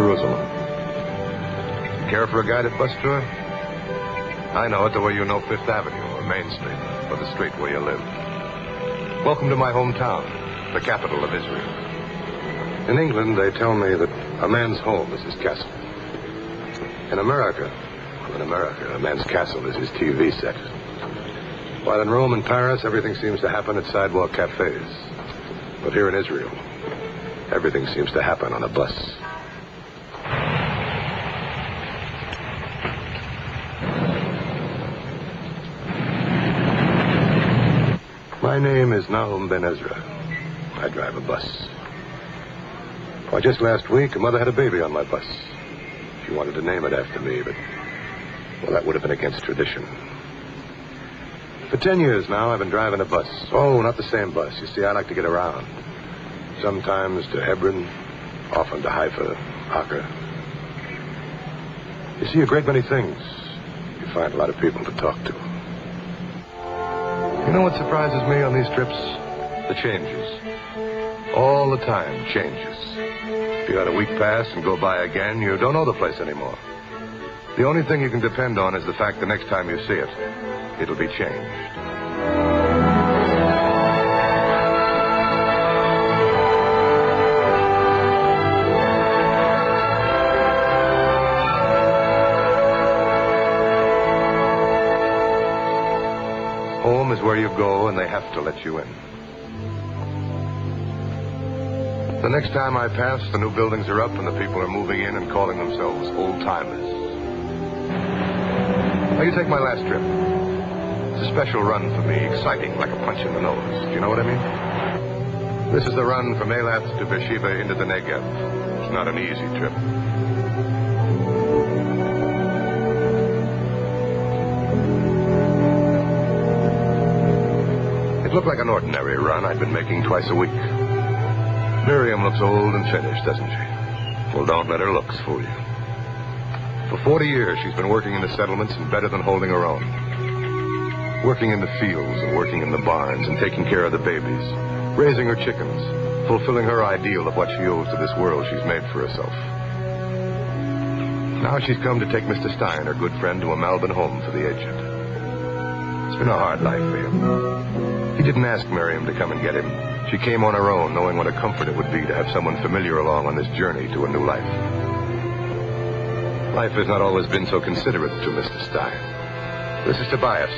Jerusalem. Care for a guided bus tour? I know it the way you know Fifth Avenue or Main Street, or the street where you live. Welcome to my hometown, the capital of Israel. In England, they tell me that a man's home is his castle. In America, a man's castle is his TV set. While in Rome and Paris, everything seems to happen at sidewalk cafes. But here in Israel, everything seems to happen on a bus. My name is Nahum Ben Ezra. I drive a bus. Why, just last week, a mother had a baby on my bus. She wanted to name it after me, but, well, that would have been against tradition. For 10 years now, I've been driving a bus. Oh, not the same bus. You see, I like to get around. Sometimes to Hebron, often to Haifa, Acre. You see a great many things. You find a lot of people to talk to. You know what surprises me on these trips? The changes. All the time, changes. If you had a week pass and go by again, you don't know the place anymore. The only thing you can depend on is the fact the next time you see it, it'll be changed. Home is where you go, and they have to let you in. The next time I pass, the new buildings are up, and the people are moving in and calling themselves old-timers. Now, you take my last trip. It's a special run for me, exciting, like a punch in the nose. Do you know what I mean? This is the run from Eilat to Beer Sheva into the Negev. It's not an easy trip. It looked like an ordinary run I'd been making twice a week. Miriam looks old and finished, doesn't she? Well, don't let her looks fool you. For 40 years, she's been working in the settlements and better than holding her own. Working in the fields and working in the barns and taking care of the babies. Raising her chickens. Fulfilling her ideal of what she owes to this world she's made for herself. Now she's come to take Mr. Stein, her good friend, to a Melbourne home for the aged. It's been a hard life for him. He didn't ask Miriam to come and get him. She came on her own, knowing what a comfort it would be to have someone familiar along on this journey to a new life. Life has not always been so considerate to Mr. Stein. This is Tobias.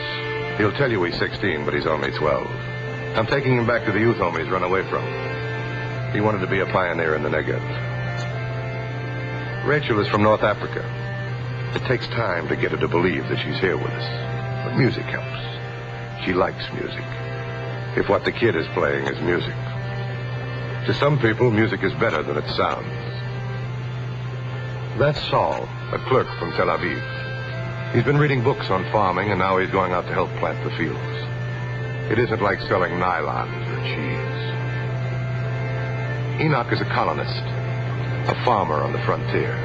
He'll tell you he's 16, but he's only 12. I'm taking him back to the youth home he's run away from. He wanted to be a pioneer in the Negev. Rachel is from North Africa. It takes time to get her to believe that she's here with us. But music helps. She likes music. If what the kid is playing is music. To some people, music is better than it sounds. That's Saul, a clerk from Tel Aviv. He's been reading books on farming, and now he's going out to help plant the fields. It isn't like selling nylons or cheese. Enoch is a colonist, a farmer on the frontier.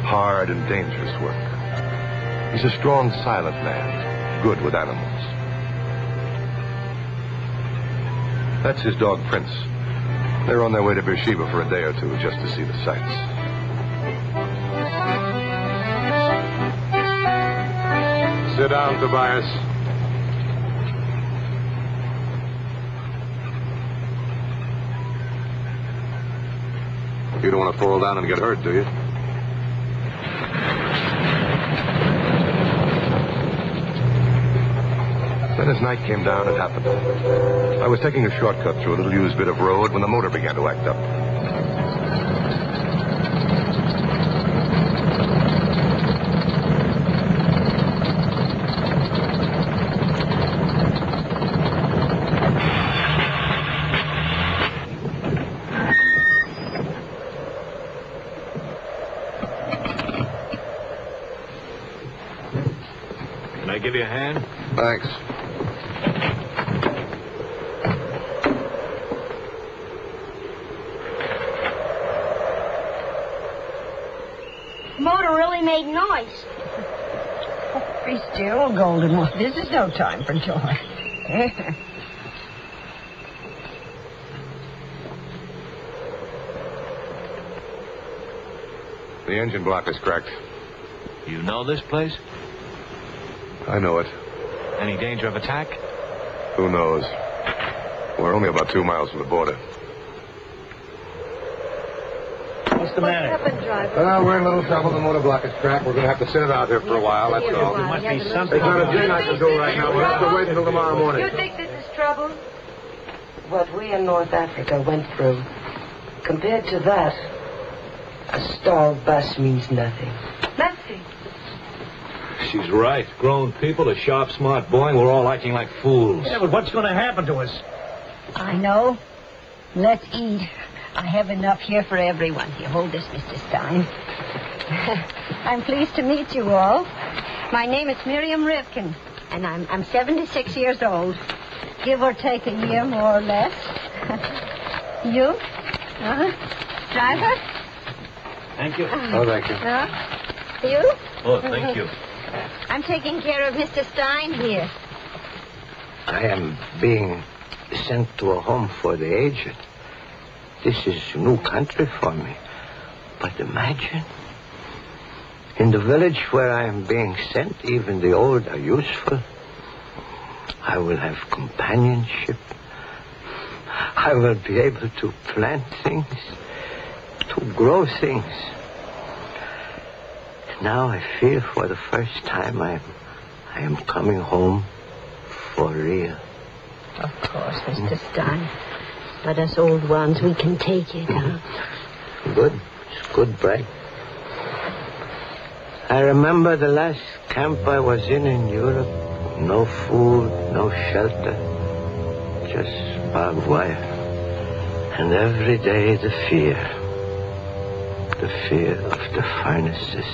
Hard and dangerous work. He's a strong, silent man, good with animals. That's his dog, Prince. They're on their way to Beer Sheva for a day or two just to see the sights. Sit down, Tobias. You don't want to fall down and get hurt, do you? Then as night came down, it happened. I was taking a shortcut through a little used bit of road when the motor began to act up. Can I give you a hand? Thanks. Motor really made noise. Oh, be still, Golden One. This is no time for joy. The engine block is cracked. You know this place? I know it. Any danger of attack? Who knows? We're only about 2 miles from the border. What's the matter? What happened, driver? We're in a little trouble. The motor block is cracked. We're going to have to sit it out here for a while, that's all. There must be something. There's not a thing I can do right now. We'll have to wait until tomorrow morning. You think this is trouble? What we in North Africa went through, compared to that, a stalled bus means nothing. Nothing. She's right. Grown people, a sharp, smart boy, and we're all acting like fools. Yeah, but what's going to happen to us? I know. Let's eat. I have enough here for everyone. Here, hold this, Mr. Stein. I'm pleased to meet you all. My name is Miriam Rivkin, and I'm 76 years old. Give or take a year, more or less. You? Driver? Thank you. Oh, thank you. You? Oh, thank you. I'm taking care of Mr. Stein here. I am being sent to a home for the aged. This is a new country for me. But imagine, in the village where I am being sent, even the old are useful. I will have companionship. I will be able to plant things, to grow things. Now I feel for the first time I am coming home for real. Of course, Mr. Stein. But us old ones, we can take it, huh? Good. It's good, Brad. I remember the last camp I was in Europe. No food, no shelter. Just barbed wire. And every day the fear. The fear of the furnaces.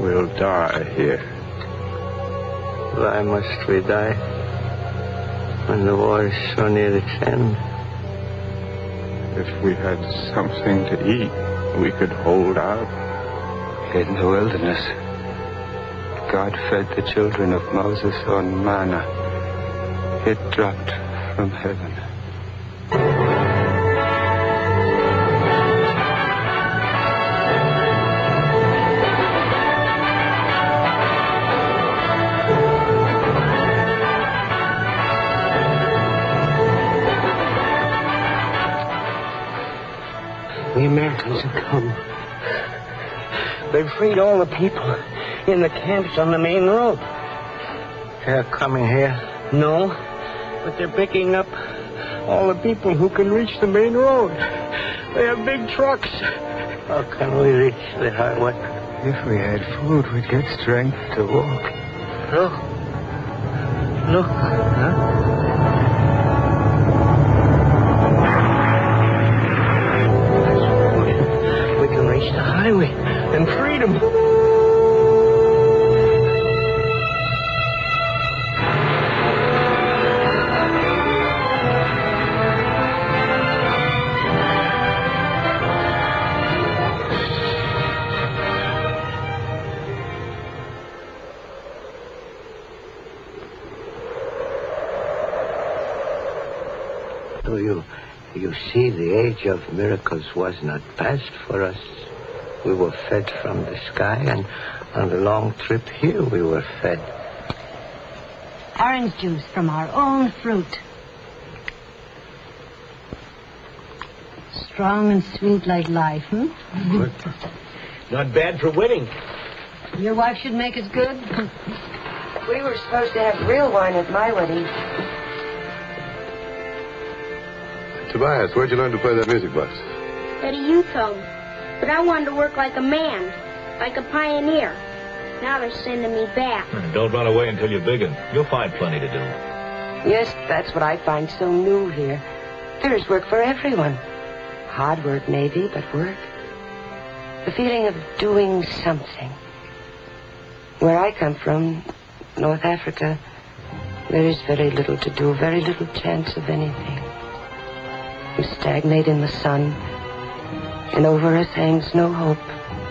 We'll die here. Why must we die when the war is so near its end? If we had something to eat, we could hold out. In the wilderness, God fed the children of Moses on manna. It dropped from heaven. The Americans have come. They've freed all the people in the camps on the main road. They're coming here? No, but they're picking up all the people who can reach the main road. They have big trucks. How can we reach the highway? If we had food, we'd get strength to walk. Look. Look. Huh? We can reach the highway and freedom. So you see, the age of miracles was not past for us. We were fed from the sky, and on the long trip here we were fed. Orange juice from our own fruit. Strong and sweet like life, Good. Not bad for winning. Your wife should make us good. We were supposed to have real wine at my wedding. Tobias, where'd you learn to play that music box? At a youth home. But I wanted to work like a man, like a pioneer. Now they're sending me back. Don't run away until you're bigger. You'll find plenty to do. Yes, that's what I find so new here. There is work for everyone. Hard work, maybe, but work. The feeling of doing something. Where I come from, North Africa, there is very little to do, very little chance of anything. We stagnate in the sun, and over us hangs no hope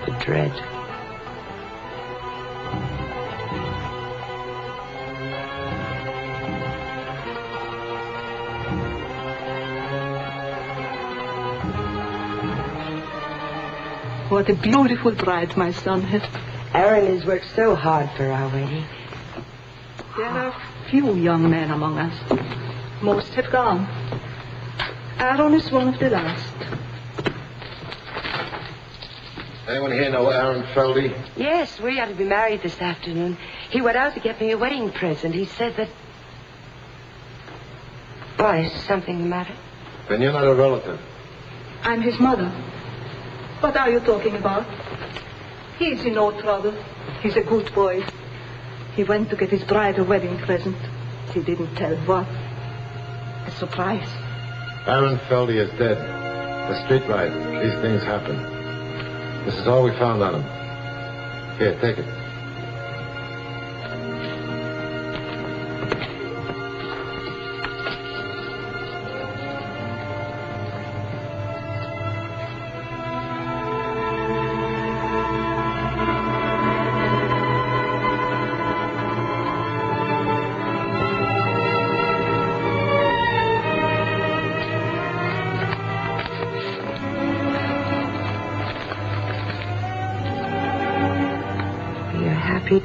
but dread. What a beautiful bride my son had. Aaron has worked so hard for our wedding. There are few young men among us. Most have gone. Aaron is one of the last. Anyone here know Aaron Feldy? Yes, we are to be married this afternoon. He went out to get me a wedding present. He said that... Why, is something the matter? Then you're not a relative. I'm his mother. What are you talking about? He's in no trouble. He's a good boy. He went to get his bride a wedding present. He didn't tell what. A surprise. Aaron Feldy is dead. A street ride. These things happen. This is all we found on him. Here, take it.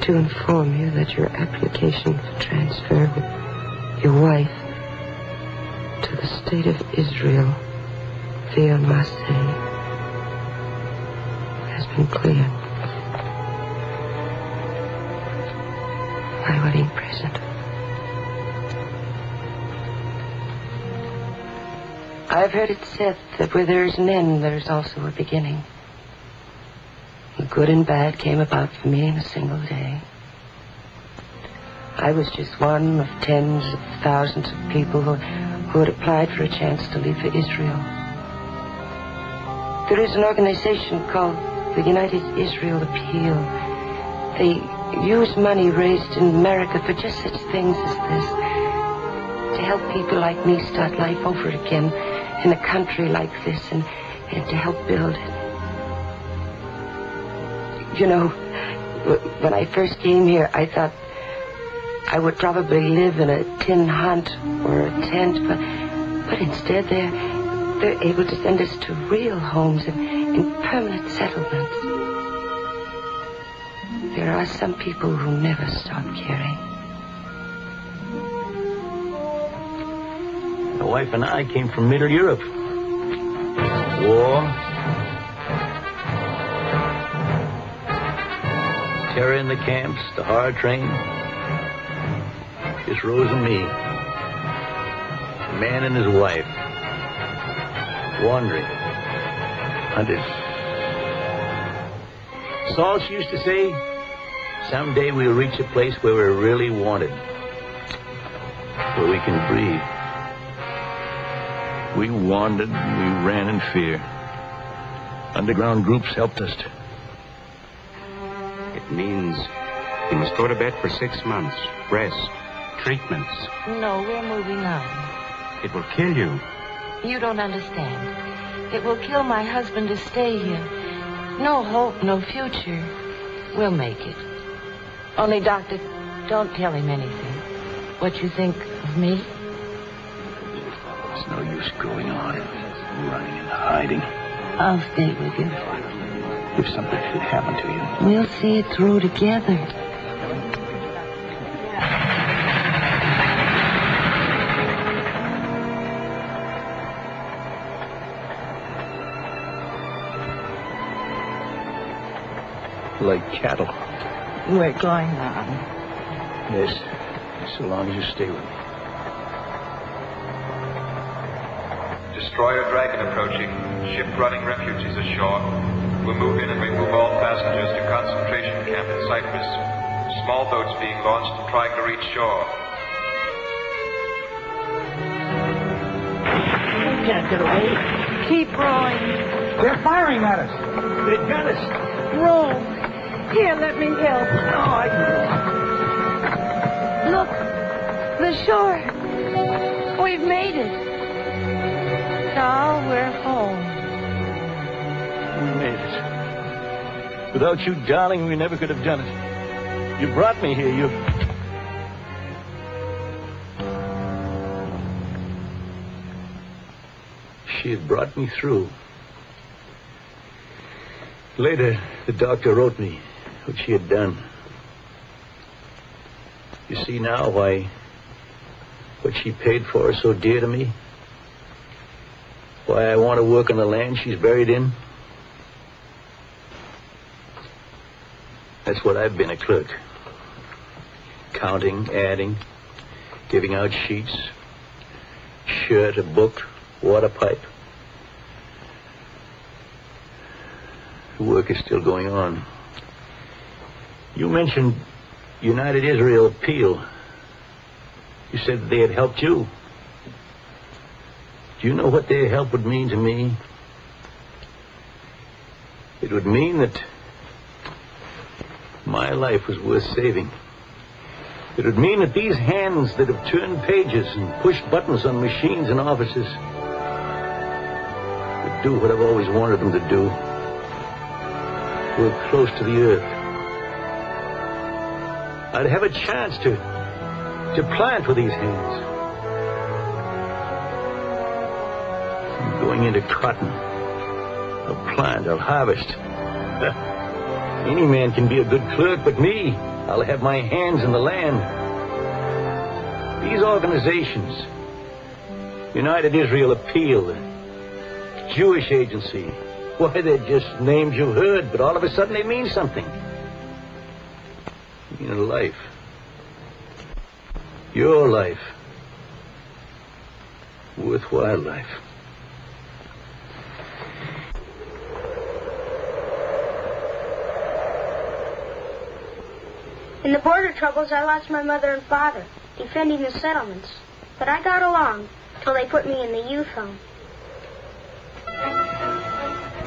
To inform you that your application for transfer with your wife to the state of Israel via Marseille has been cleared. My wedding present. I've heard it said that where there is an end, there is also a beginning. The good and bad came about for me in a single day. I was just one of tens of thousands of people who had applied for a chance to leave for Israel. There is an organization called the United Israel Appeal. They use money raised in America for just such things as this, to help people like me start life over again in a country like this and to help build it. You know, when I first came here, I thought I would probably live in a tin hut or a tent, but instead they're able to send us to real homes in permanent settlements. There are some people who never stop caring. My wife and I came from Middle Europe. War. Terror in the camps, the hard train. Just Rose and me. A man and his wife. Wandering. Hunted. Saul used to say, someday we'll reach a place where we're really wanted. Where we can breathe. We wandered, we ran in fear. Underground groups helped us. It means you must go to bed for 6 months. Rest. Treatments. No, we're moving on. It will kill you. You don't understand. It will kill my husband to stay here. No hope, no future. We'll make it. Only, Doctor, don't tell him anything. What you think of me? There's no use going on, running and hiding. I'll stay with you. If something should happen to you. We'll see it through together. Like cattle. We're going on. Yes, so long as you stay with me. Destroyer Dragon approaching. Ship running refugees ashore. We'll move in and remove all passengers to concentration camp in Cyprus. Small boats being launched and trying to reach shore. We can't get away. Keep rowing. They're firing at us. They got us. Row. Here, let me help. No, I can. Look, the shore. We've made it. Now we're home. We made it. Without you, darling, we never could have done it. You brought me here. You... She had brought me through. Later, the doctor wrote me what she had done. You see now why what she paid for is so dear to me? Why I want to work on the land she's buried in? That's what I've been, a clerk. Counting, adding, giving out sheets, shirt, a book, water pipe. The work is still going on. You mentioned United Israel Appeal. You said that they had helped you. Do you know what their help would mean to me? It would mean that my life was worth saving. It would mean that these hands that have turned pages and pushed buttons on machines and offices would do what I've always wanted them to do. Work close to the earth. I'd have a chance to plant with these hands. I'm going into cotton. I'll plant, I'll harvest. Any man can be a good clerk, but me, I'll have my hands in the land. These organizations, United Israel Appeal, the Jewish Agency, why, they're just names you've heard, but all of a sudden they mean something. They mean a life. Your life. Worthwhile life. In the border troubles, I lost my mother and father, defending the settlements. But I got along till they put me in the youth home.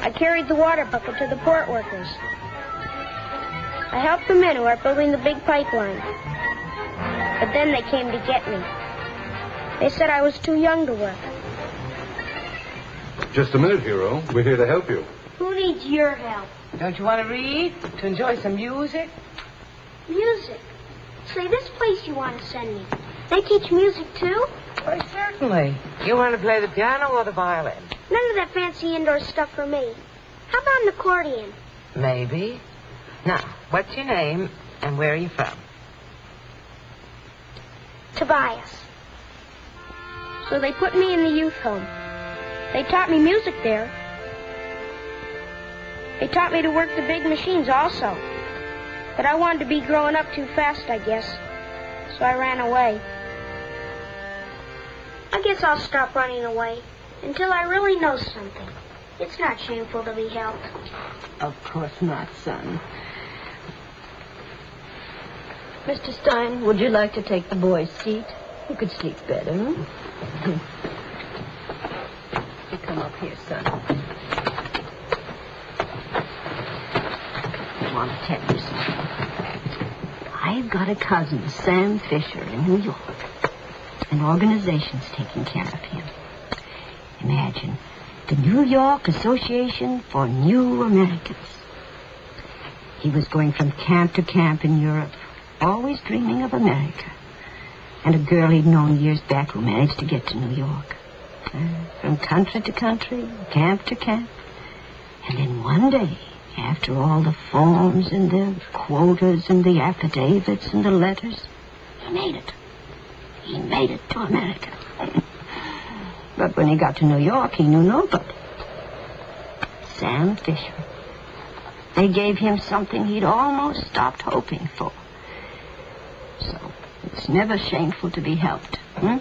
I carried the water bucket to the port workers. I helped the men who are building the big pipeline. But then they came to get me. They said I was too young to work. Just a minute, hero. We're here to help you. Who needs your help? Don't you want to read? To enjoy some music? Music? Say, this place you want to send me, they teach music too? Why, certainly. You want to play the piano or the violin? None of that fancy indoor stuff for me. How about an accordion? Maybe. Now, what's your name and where are you from? Tobias. So they put me in the youth home. They taught me music there. They taught me to work the big machines also. But I wanted to be growing up too fast, I guess. So I ran away. I guess I'll stop running away until I really know something. It's not shameful to be helped. Of course not, son. Mr. Stein, would you like to take the boy's seat? You could sleep better, hmm? You come up here, son. I want to tell you something. I've got a cousin, Sam Fisher, in New York. An organization's taking care of him. Imagine, the New York Association for New Americans. He was going from camp to camp in Europe, always dreaming of America. And a girl he'd known years back who managed to get to New York. From country to country, camp to camp. And then one day, after all the forms and the quotas and the affidavits and the letters, he made it. He made it to America. But when he got to New York, he knew nobody. Sam Fisher. They gave him something he'd almost stopped hoping for. So, it's never shameful to be helped. Now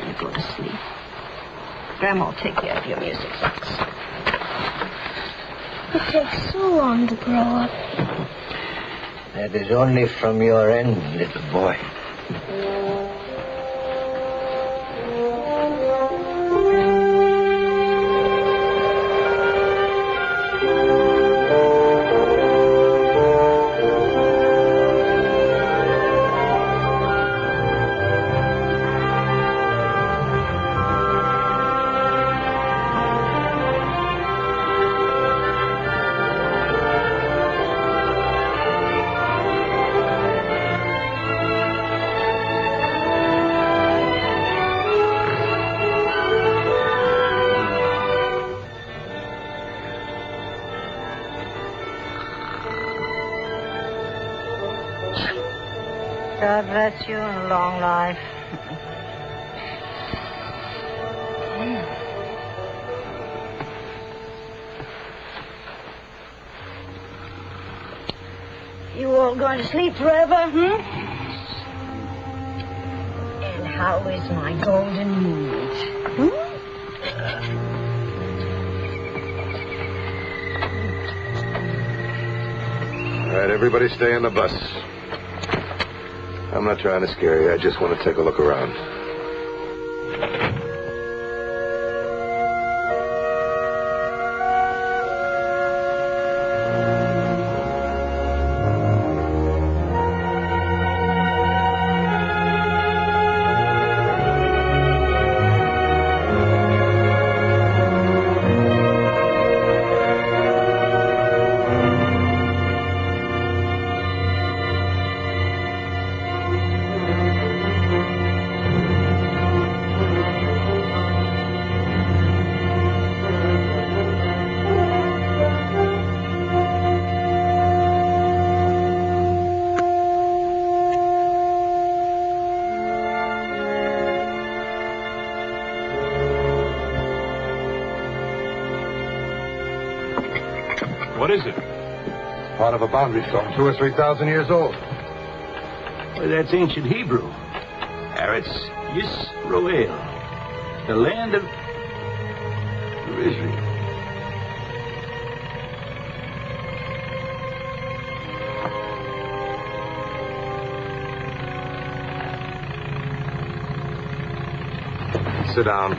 you go to sleep. Grandma will take care of your music box. It takes so long to grow up. That is only from your end, little boy. God bless you and a long life. You all going to sleep forever, And how is my golden meat? All right, everybody stay in the bus. I'm not trying to scare you. I just want to take a look around. What is it? Part of a boundary stone, 2,000 or 3,000 years old. Well, that's ancient Hebrew. Eretz Yisroel, the land of Israel. Sit down.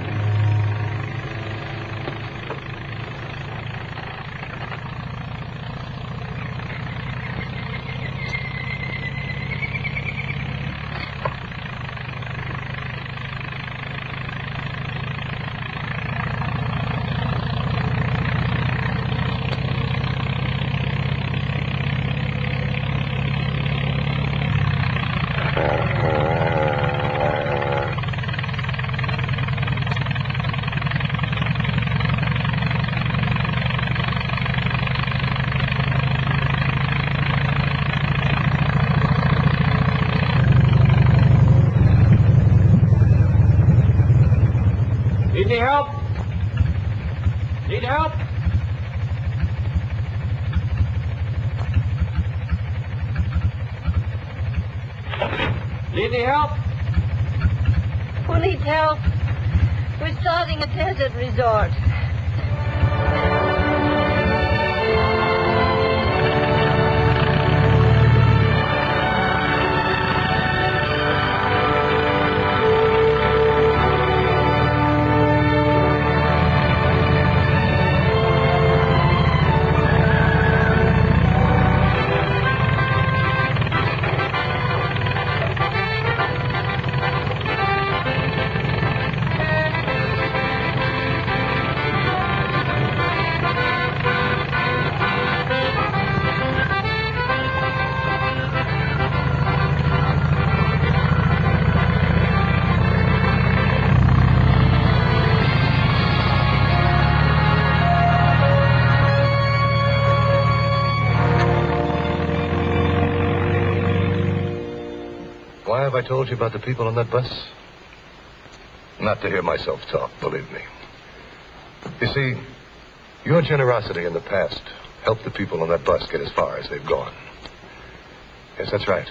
Need help? Need help? Need any help? Who needs help? We're starting a desert resort. Why have I told you about the people on that bus? Not to hear myself talk, believe me. You see, your generosity in the past helped the people on that bus get as far as they've gone. Yes, that's right.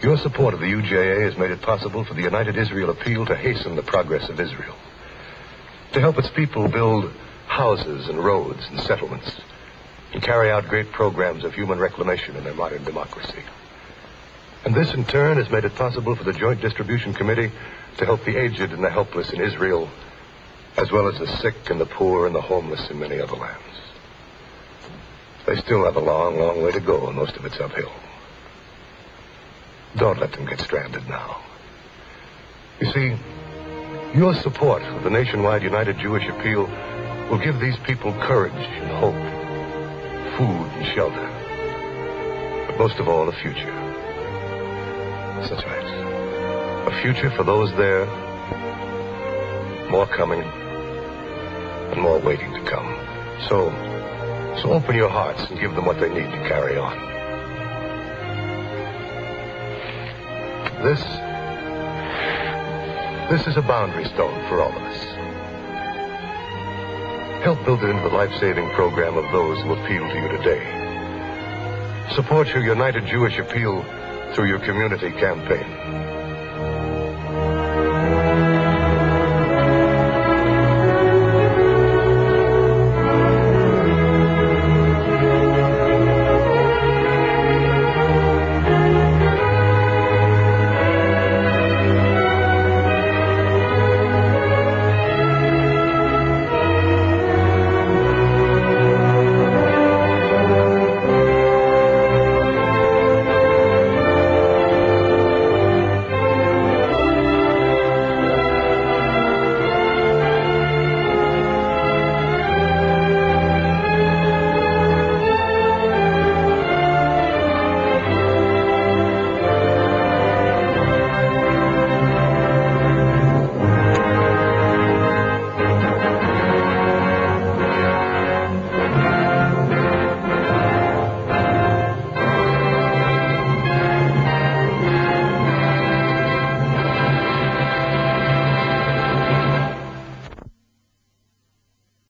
Your support of the UJA has made it possible for the United Israel Appeal to hasten the progress of Israel, to help its people build houses and roads and settlements, and carry out great programs of human reclamation in their modern democracy. And this, in turn, has made it possible for the Joint Distribution Committee to help the aged and the helpless in Israel, as well as the sick and the poor and the homeless in many other lands. They still have a long, long way to go, and most of it's uphill. Don't let them get stranded now. You see, your support of the nationwide United Jewish Appeal will give these people courage and hope, food and shelter, but most of all, a future. That's right. A future for those there, more coming, and more waiting to come. So open your hearts and give them what they need to carry on. This is a boundary stone for all of us. Help build it into the life-saving program of those who appeal to you today. Support your United Jewish Appeal through your community campaign.